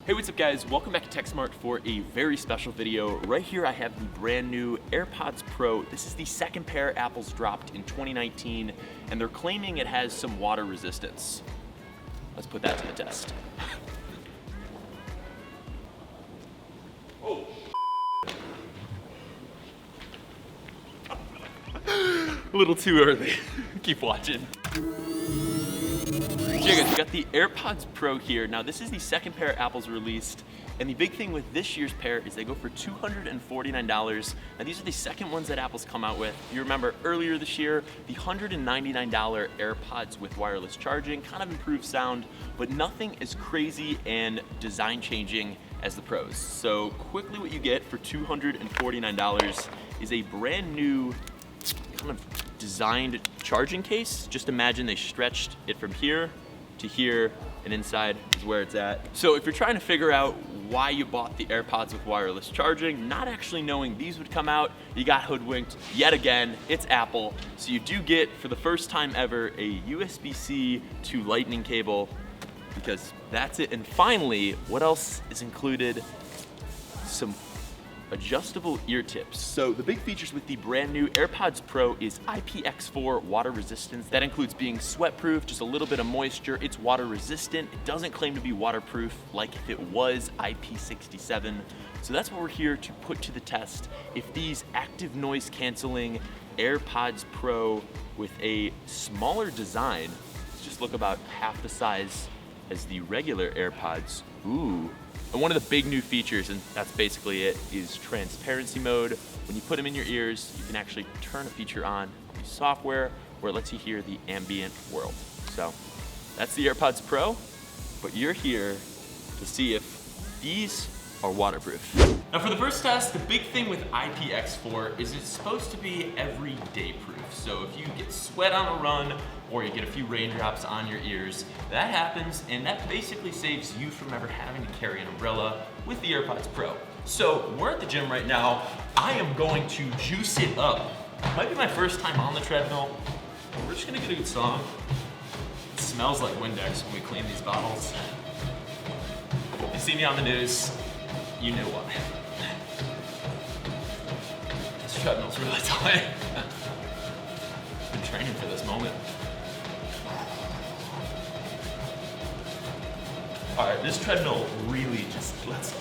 Hey, what's up guys? Welcome back to TechSmartt for a very special video. Right here I have the brand new AirPods Pro. This is the second pair Apple's dropped in 2019, and they're claiming it has some water resistance. Let's put that to the test. Oh. A little too early. Keep watching. So yeah guys, we got the AirPods Pro here. Now this is the second pair Apple's released, and the big thing with this year's pair is they go for $249. Now these are the second ones that Apple's come out with. You remember earlier this year, the $199 AirPods with wireless charging, kind of improved sound, but nothing as crazy and design changing as the Pros. So quickly what you get for $249 is a brand new kind of designed charging case. Just imagine they stretched it from here to here, and inside is where it's at. So if you're trying to figure out why you bought the AirPods with wireless charging, not actually knowing these would come out, you got hoodwinked yet again. It's Apple. So you do get, for the first time ever, a USB-C to Lightning cable, because that's it. And finally, what else is included? Some adjustable ear tips. So the big features with the brand new AirPods Pro is IPX4 water resistance. That includes being sweat-proof, just a little bit of moisture. It's water resistant. It doesn't claim to be waterproof like if it was IP67. So that's what we're here to put to the test. If these active noise canceling AirPods Pro with a smaller design, just look about half the size as the regular AirPods. Ooh. And one of the big new features, and that's basically it, is transparency mode. When you put them in your ears, you can actually turn a feature on the software where it lets you hear the ambient world. So that's the AirPods Pro, but you're here to see if these are waterproof. Now for the first test, the big thing with IPX4 is it's supposed to be everyday proof. So if you get sweat on a run or you get a few raindrops on your ears, that happens, and that basically saves you from ever having to carry an umbrella with the AirPods Pro. So we're at the gym right now. I am going to juice it up. It might be my first time on the treadmill. We're just gonna get a good song. It smells like Windex when we clean these bottles. If you see me on the news, you know why. This treadmill's really tight. I've been training for this moment. All right, this treadmill really just, let's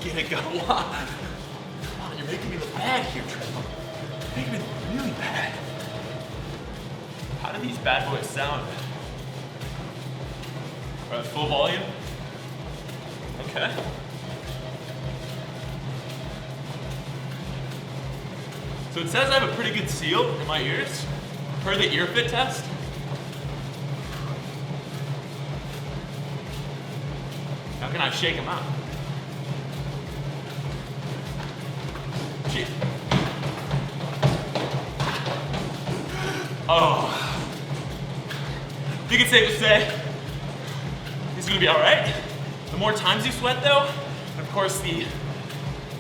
get it going. Come on, you're making me look bad here, treadmill. You're making me look really bad. How do these bad boys sound? All right, full volume. Okay. So it says I have a pretty good seal in my ears per the ear fit test. How can I shake them out? Gee. Oh. I think it's safe to say this is gonna be all right. The more times you sweat though, and of course the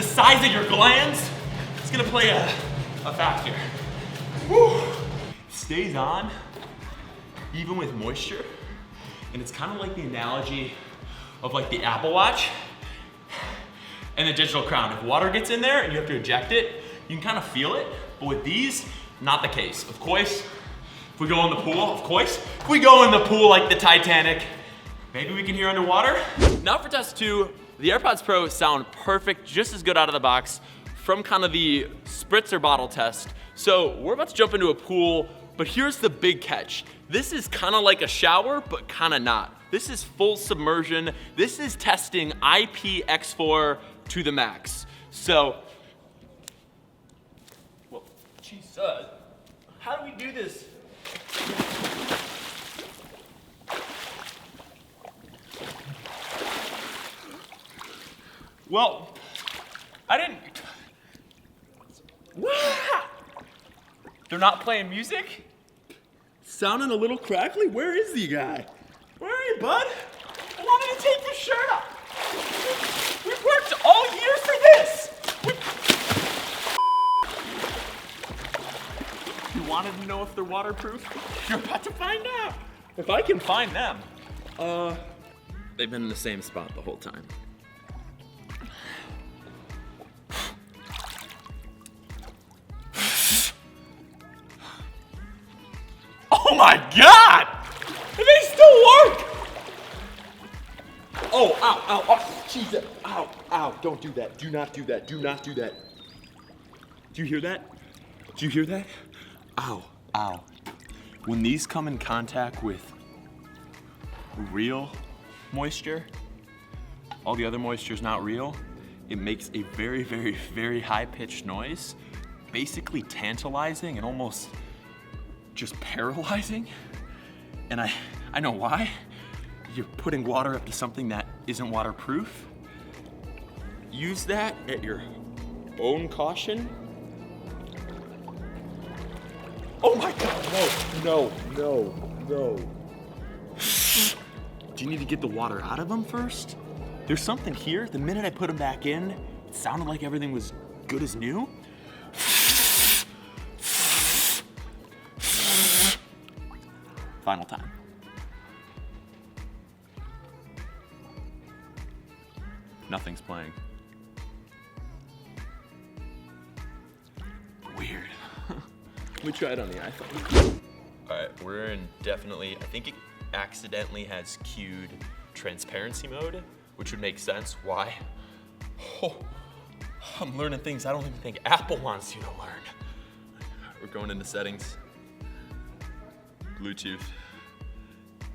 size of your glands is gonna play a factor. Woo. Stays on even with moisture, and it's kind of like the analogy of like the Apple Watch and the digital crown. If water gets in there and you have to eject it, you can kind of feel it, but with these, not the case. Of course, if we go in the pool, if we go in the pool like the Titanic, maybe we can hear underwater. Now for test 2, the AirPods Pro sound perfect, just as good out of the box from kind of the spritzer bottle test. So we're about to jump into a pool, but here's the big catch. This is kind of like a shower, but kind of not. This is full submersion. This is testing IPX4 to the max. So, well, Jesus, how do we do this? Well, I didn't. They're not playing music? Sounding a little crackly? Where is the guy? Where are you, bud? I wanted to take your shirt off. We've worked all year for this. You wanted to know if they're waterproof? You're about to find out. If I can find them. They've been in the same spot the whole time. God! They still work! Oh, ow, ow, oh, Jesus. Ow, ow, don't do that. Do not do that. Do not do that. Do you hear that? Do you hear that? Ow, ow. When these come in contact with real moisture, all the other moisture is not real, it makes a very, very, very high-pitched noise, basically tantalizing and almost just paralyzing. And I know why. You're putting water up to something that isn't waterproof. Use that at your own caution. Oh my God, no. Do you need to get the water out of them first? There's something here. The minute I put them back in, it sounded like everything was good as new. Final time. Nothing's playing. Weird. Let me try it on the iPhone. All right, we're in definitely, I think it accidentally has cued transparency mode, which would make sense. Why? Oh, I'm learning things I don't even think Apple wants you to learn. We're going into settings. Bluetooth.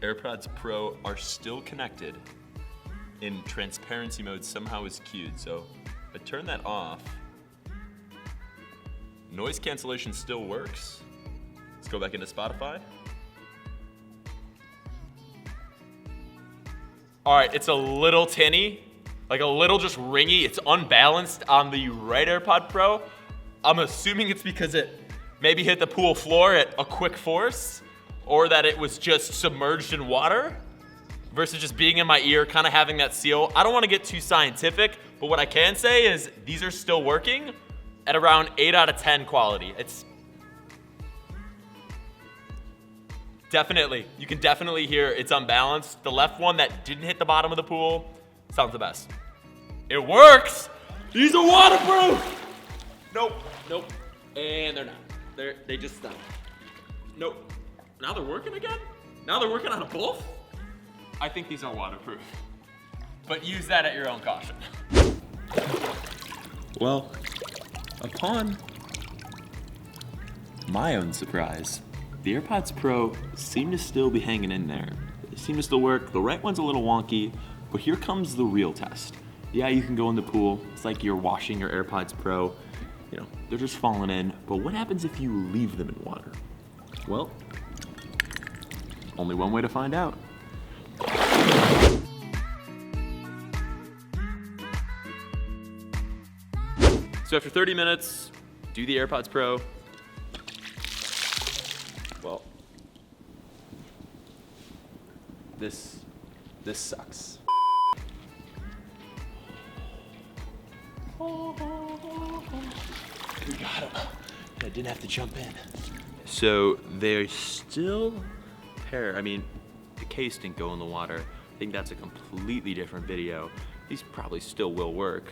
AirPods Pro are still connected. In transparency mode somehow is cued, so I turn that off. Noise cancellation still works. Let's go back into Spotify. All right, it's a little tinny, like a little just ringy. It's unbalanced on the right AirPod Pro. I'm assuming it's because it maybe hit the pool floor at a quick force, or that it was just submerged in water versus just being in my ear, kind of having that seal. I don't want to get too scientific, but what I can say is these are still working at around 8 out of 10 quality. It's definitely, you can definitely hear it's unbalanced. The left one that didn't hit the bottom of the pool sounds the best. It works! These are waterproof! Nope. And they're not. They just stopped. Nope. Now they're working again? Now they're working on a both? I think these are waterproof. But use that at your own caution. Well, upon my own surprise, the AirPods Pro seem to still be hanging in there. They seem to still work. The right one's a little wonky, but here comes the real test. Yeah, you can go in the pool. It's like you're washing your AirPods Pro. You know, they're just falling in. But what happens if you leave them in water? Well, only one way to find out. So after 30 minutes, do the AirPods Pro. Well, this sucks. We got him. I didn't have to jump in. So they're still pair. I mean, the case didn't go in the water. I think that's a completely different video. These probably still will work.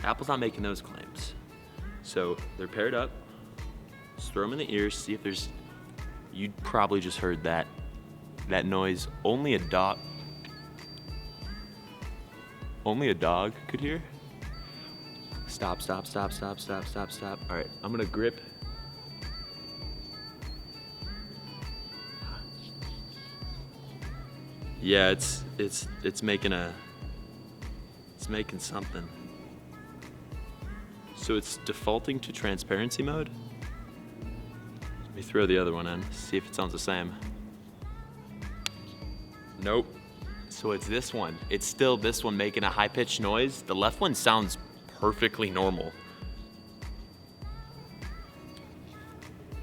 Apple's not making those claims. So they're paired up. Just throw them in the ears, see if there's, you'd probably just heard that noise only a dog could hear. Stop. All right, I'm gonna grip. Yeah, it's making something. So it's defaulting to transparency mode. Let me throw the other one in, see if it sounds the same. Nope. So it's this one. It's still this one making a high-pitched noise. The left one sounds perfectly normal.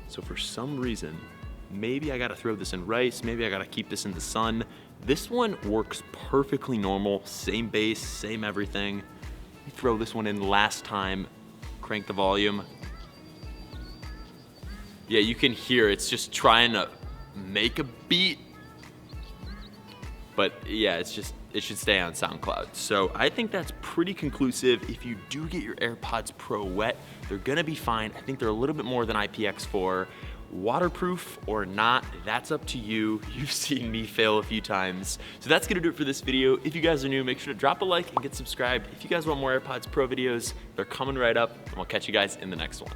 So for some reason, maybe I gotta throw this in rice, maybe I gotta keep this in the sun. This one works perfectly normal, same bass, same everything. You throw this one in last time, crank the volume. Yeah, you can hear it's just trying to make a beat. But yeah, it should stay on SoundCloud. So I think that's pretty conclusive. If you do get your AirPods Pro wet, they're gonna be fine. I think they're a little bit more than IPX4. Waterproof or not, that's up to you. You've seen me fail a few times. So that's gonna do it for this video. If you guys are new, make sure to drop a like and get subscribed. If you guys want more AirPods Pro videos, they're coming right up, and I'll catch you guys in the next one.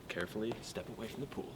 Carefully step away from the pool.